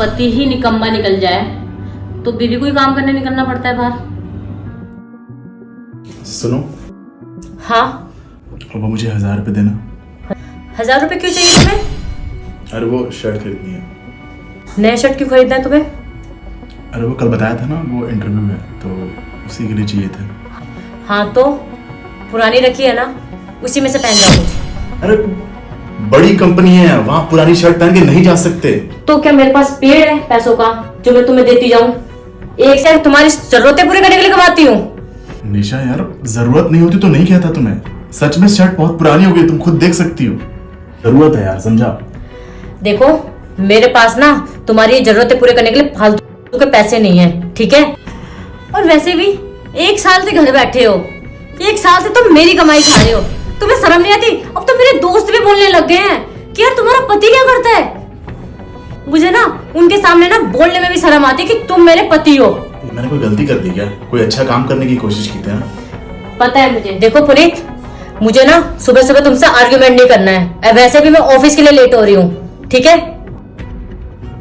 पति ही निकम्मा निकल जाए तो बीवी को ही काम करने निकलना पड़ता है बाहर। सुनो, हाँ अब मुझे 1000 रुपये देना। 1000 रुपए क्यों चाहिए तुम्हें? अरे वो शर्ट खरीदनी है। नया शर्ट क्यों खरीदना है तुम्हें? अरे वो कल बताया था ना, वो इंटरव्यू है तो उसी के लिए चाहिए थे। हाँ तो पुरानी रखी है ना, उसी में से पहन जाओ कुछ। अरे बड़ी कंपनी है, वहाँ पुरानी शर्ट पहन के नहीं जा सकते। तो क्या मेरे पास पेड़ है पैसों का जो मैं तुम्हें देती जाऊं? एक से तुम्हारी जरूरतें पूरी करने के लिए कमाती हूँ। निशा यार, जरूरत नहीं होती तो नहीं कहता तुम्हें। सच में शर्ट बहुत पुरानी हो गई, तुम खुद देख सकती हो। जरूरत है यार, समझा? देखो मेरे पास ना तुम्हारी जरूरतें पूरी करने के लिए फालतू के पैसे नहीं है, ठीक है? और वैसे भी 1 साल से घर बैठे हो, 1 साल से तुम मेरी कमाई खा रहे हो, तुम्हें शर्म नहीं आती? अब तो मेरे दोस्त भी बोलने लग गए हैं कि यार तुम्हारा पति क्या करता है। मुझे ना उनके सामने ना बोलने में भी शर्म आती है कि तुम मेरे पति हो। मैंने कोई गलती कर दी क्या? कोई अच्छा काम करने की कोशिश की थी ना? पता है मुझे। देखो पुनीत, मुझे ना सुबह सुबह तुमसे आर्ग्यूमेंट नहीं करना है। वैसे भी मैं ऑफिस के लिए लेट हो रही हूँ, ठीक है?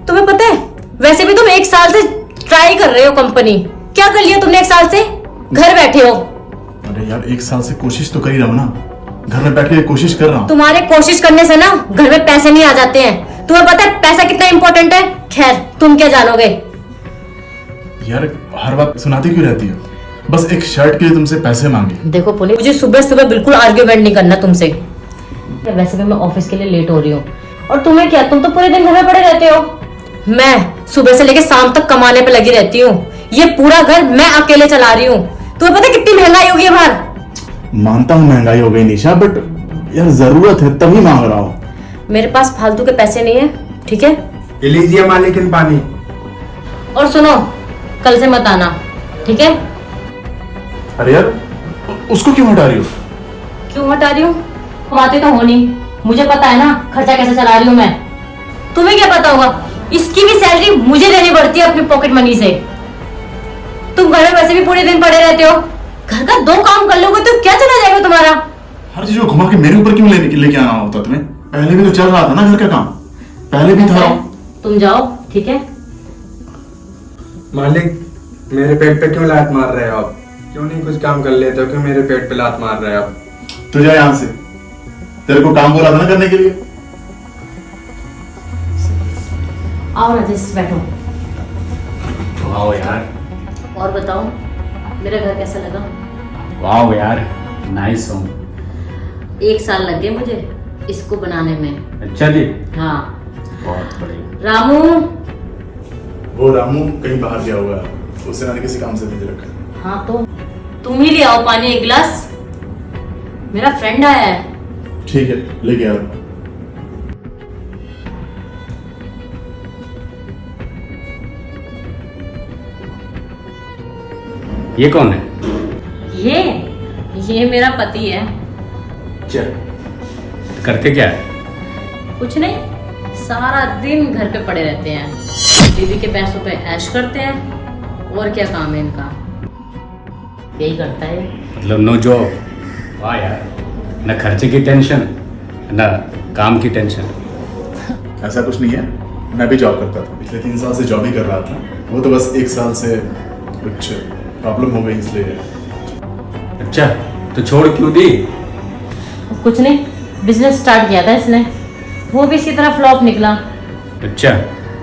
तुम्हें पता है वैसे भी तुम 1 साल से ट्राई कर रहे हो कंपनी। क्या कर लिया तुमने 1 साल से? घर बैठे हो। अरे यार 1 साल से कोशिश तो कर ही रहा हूँ ना, घर में बैठ के कोशिश कर रहा हूँ। तुम्हारे कोशिश करने से ना घर में पैसे नहीं आ जाते हैं। तुम्हें पता है पैसा कितना इंपॉर्टेंट है? खैर तुम क्या जानोगे। यार हर बात सुनाती क्यों रहती हो? बस एक शर्ट के लिए तुमसे पैसे मांगे। देखो पुनीत, मुझे सुबह सुबह बिल्कुल आर्ग्यूमेंट नहीं करना तुमसे। वैसे भी मैं ऑफिस के लिए लेट हो रही हूँ और तुम्हें क्या, तुम तो पूरे दिन घर में पड़े रहते हो। मैं सुबह से लेकर शाम तक कमाने पे लगी रहती हूँ। ये पूरा घर मैं अकेले चला रही हूँ। तुम्हें पता है कितनी महंगाई होगी बाहर? मानता हूँ महंगाई हो गई निशा, बट यार जरूरत है तभी मांग रहा हूँ। मेरे पास फालतू के पैसे नहीं है, ठीक है? ये लीजिए मालिकिन पानी। और सुनो, कल से मत आना, ठीक है? अरे यार उसको क्यों हटा रही हो? क्यों हटा रही हूँ? कमाते तो हो नहीं, मुझे पता है ना खर्चा कैसे चला रही हूँ मैं। तुम्हें क्या पता होगा? इसकी भी सैलरी मुझे देनी पड़ती है अपनी पॉकेट मनी से। तुम घर में वैसे भी पूरे दिन पड़े रहते हो, घर का 2 काम कर लोगे तो क्या चला जाएगा तुम्हारा? हर चीज को घुमा के मेरे ऊपर क्यों लेके आना होता तुम्हें? पहले भी तो चल रहा था ना घर का काम, पहले भी था। तुम जाओ, ठीक है? मालिक, मेरे पेट पे क्यों लात मार रहे हो आप? क्यों नहीं कुछ काम कर लेते हो? क्यों मेरे पेट पे लात मार रहे हो आप? तू जा यहाँ से, तेरे को काम बोला था ना करने के लिए। आओ ना, जिस बैठो। वाह यार, और बताओ मेरा घर कैसा लगा? वाह यार, नाइस होम। 1 साल लग गए मुझे इसको बनाने में। अच्छा जी, हाँ। बहुत बढ़िया। रामू, वो रामू कहीं बाहर गया हुआ है, उसे मैंने किसी काम से भेज रखा है। हाँ तो तुम ही ले आओ पानी 1 गिलास, मेरा फ्रेंड आया है। ठीक है, लेके आओ। ये कौन है? ये मेरा पति है। चल, करते क्या है? कुछ नहीं, सारा दिन घर पे पड़े रहते हैं, बीवी के पैसों पे ऐश करते हैं। और क्या काम है इनका, यही करता है। मतलब नो जॉब। वाह यार, न खर्चे की टेंशन न काम की टेंशन। ऐसा कुछ नहीं है, मैं भी जॉब करता था, पिछले 3 साल से जॉब ही कर रहा था। वो तो बस 1 साल से कुछ प्रॉब्लम हो गई इसलिए। अच्छा, तो छोड़ क्यों दी? कुछ नहीं, बिजनेस स्टार्ट किया था इसने, वो भी इसी तरह फ्लॉप निकला। अच्छा,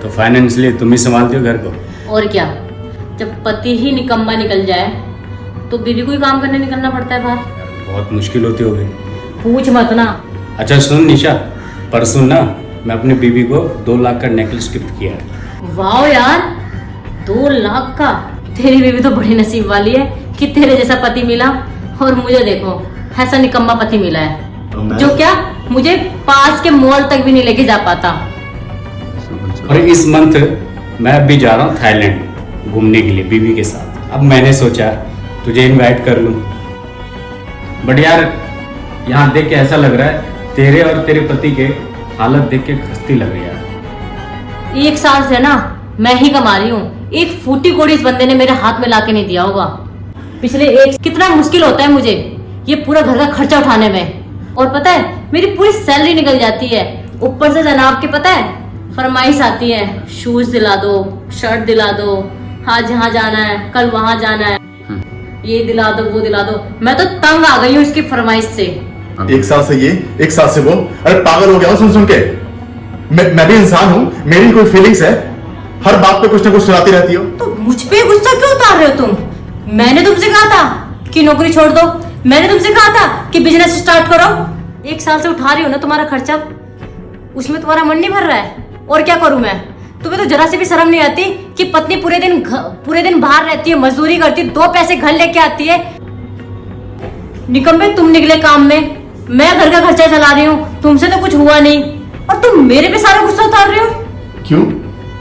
तो फाइनेंशियली तुम ही संभालती हो घर को? और क्या, जब पति ही निकम्मा निकल जाए तो बीवी को ही काम करने निकलना पड़ता है बाहर। बहुत मुश्किल होती होगी। पूछ मत ना। अच्छा सुन निशा, परसों ना मैं अपनी बीवी को 2 लाख का नेकलेस गिफ्ट किया है। वाह यार, 2 लाख का? तेरी बीवी तो बड़ी नसीब वाली है कि तेरे जैसा पति मिला, और मुझे देखो ऐसा निकम्मा पति मिला है तो मैं- जो क्या मुझे पास के मॉल तक भी नहीं लेके जा पाता। और इस मंथ मैं अभी जा रहा हूँ थाईलैंड घूमने के लिए बीवी के साथ। अब मैंने सोचा तुझे इनवाइट कर लूँ। बट यार यहाँ देख के ऐसा लग रहा है तेरे और तेरे पति के हालत देख के खस्ती लग रही है यार। 1 साल से ना मैं ही कमा रही हूँ, एक फूटी कोड़ी इस बंदे ने मेरे हाथ में लाके नहीं दिया होगा। पिछले कितना मुश्किल होता है मुझे ये पूरा घर का खर्चा उठाने में। और पता है मेरी पूरी सैलरी निकल जाती है, ऊपर से जनाब के पता है फरमाइश आती है, शूज दिला दो, शर्ट दिला दो, आज यहाँ जाना है, कल वहां जाना है, ये दिला दो, वो दिला दो। मैं तो तंग आ गई हूँ इसकी फरमाइश से। एक साल से ये, एक साल से वो, अरे पागल हो गया हूं सुन सुन के। मैं भी इंसान हूं, मेरी कोई फीलिंग्स है, हर बात पे कुछ ना कुछ सुनाती रहती हो। तो मुझ पे गुस्सा क्यों उतार रहे हो तुम? मैंने तुमसे कहा था कि नौकरी छोड़ दो, मैंने तुमसे कहा था कि बिजनेस स्टार्ट करो। 1 साल से उठा रही हो ना तुम्हारा खर्चा, उसमें तुम्हारा मन नहीं भर रहा है। और क्या करूं मैं? तुम्हें तो जरा से भी शर्म नहीं आती कि पत्नी पूरे दिन बाहर रहती है, मजदूरी करती है, 2 पैसे घर लेके आती है। निकम्मे तुम निकले काम में, मैं घर का खर्चा चला रही हूँ, तुमसे तो कुछ हुआ नहीं और तुम मेरे पे सारा गुस्सा उतार रहे हो। क्यों?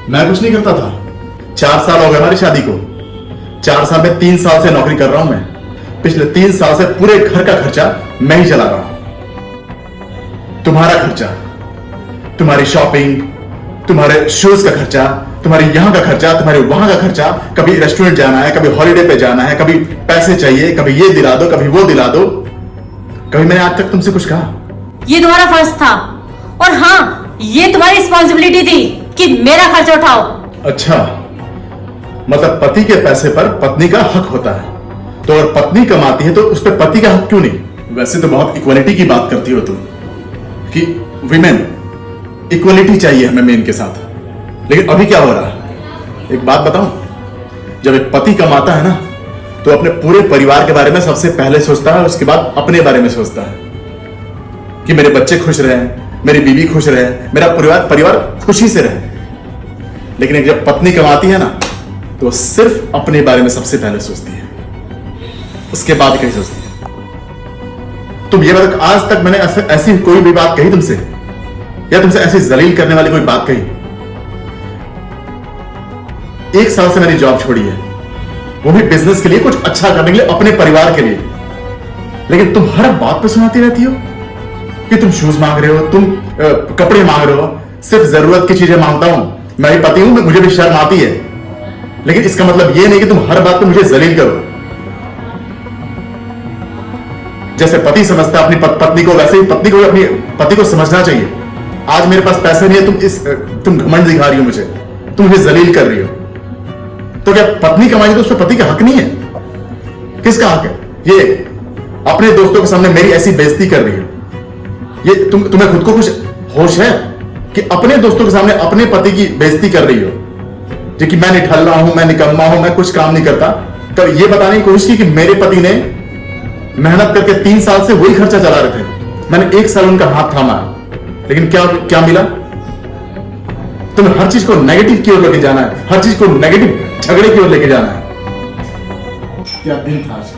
मैं कुछ नहीं करता था। 4 साल हो गए हमारी शादी को। 4 साल में 3 साल से नौकरी कर रहा हूं मैं। पिछले 3 साल से पूरे घर का खर्चा मैं ही चला रहा हूं। तुम्हारा खर्चा, तुम्हारी शॉपिंग, तुम्हारे शूज का खर्चा, तुम्हारे यहां का खर्चा, तुम्हारे वहां का खर्चा, कभी रेस्टोरेंट जाना है, कभी हॉलिडे पे जाना है, कभी पैसे चाहिए, कभी ये दिला दो, कभी वो दिला दो। कभी मैंने आज तक तुमसे कुछ कहा? ये तुम्हारा फर्ज था और हाँ, ये तुम्हारी रिस्पॉन्सिबिलिटी थी कि मेरा खर्चा उठाओ। अच्छा, मतलब पति के पैसे पर पत्नी का हक होता है, तो अगर पत्नी कमाती है तो उस पर पति का हक क्यों नहीं? वैसे तो बहुत इक्वलिटी की बात करती हो तुम कि विमेन इक्वलिटी चाहिए हमें मेन के साथ, लेकिन अभी क्या हो रहा है? एक बात बताऊं, जब एक पति कमाता है ना तो अपने पूरे परिवार के बारे में सबसे पहले सोचता है, उसके बाद अपने बारे में सोचता है कि मेरे बच्चे खुश रहे, मेरी बीवी खुश रहे, मेरा परिवार खुशी से रहे। लेकिन जब पत्नी कमाती है ना तो सिर्फ अपने बारे में सबसे पहले सोचती है, उसके बाद कहीं सोचती है। तुम ये बताओ, आज तक मैंने ऐसी कोई भी बात कही तुमसे, या तुमसे ऐसी जलील करने वाली कोई बात कही? 1 साल से मैंने जॉब छोड़ी है, वो भी बिजनेस के लिए, कुछ अच्छा करने के लिए, अपने परिवार के लिए। लेकिन तुम हर बात पे सुनाती रहती हो कि तुम शूज मांग रहे हो, तुम कपड़े मांग रहे हो। सिर्फ जरूरत की चीजें मांगता हूं, मैं भी पति हूं, मुझे भी शर्म आती है, लेकिन इसका मतलब ये नहीं कि तुम हर बात पे मुझे जलील करो। जैसे पति समझता है अपनी पत्नी को, वैसे ही पत्नी को अपनी पति को समझना चाहिए। आज मेरे पास पैसे नहीं है, तुम घमंड दिखा रही हो मुझे, तुम मुझे जलील कर रही हो। तो क्या पत्नी कमाएगी तो उस पर पति का हक नहीं है? किसका हक है? ये अपने दोस्तों के सामने मेरी ऐसी बेइज्जती कर रही हो। ये तुम्हें खुद को कुछ होश है कि अपने दोस्तों के सामने अपने पति की बेइज्जती कर रही हो, जो कि मैं निठल्ला हूं, मैं निकम्मा हूं, मैं कुछ काम नहीं करता। तो ये बताने की कोशिश की कि मेरे पति ने मेहनत करके 3 साल से वही खर्चा चला रहे थे, मैंने 1 साल उनका हाथ थामा, लेकिन क्या मिला? तुम्हें हर चीज को नेगेटिव की ओर लेके जाना है, हर चीज को नेगेटिव झगड़े की ओर लेके जाना है। क्या दिन था आज?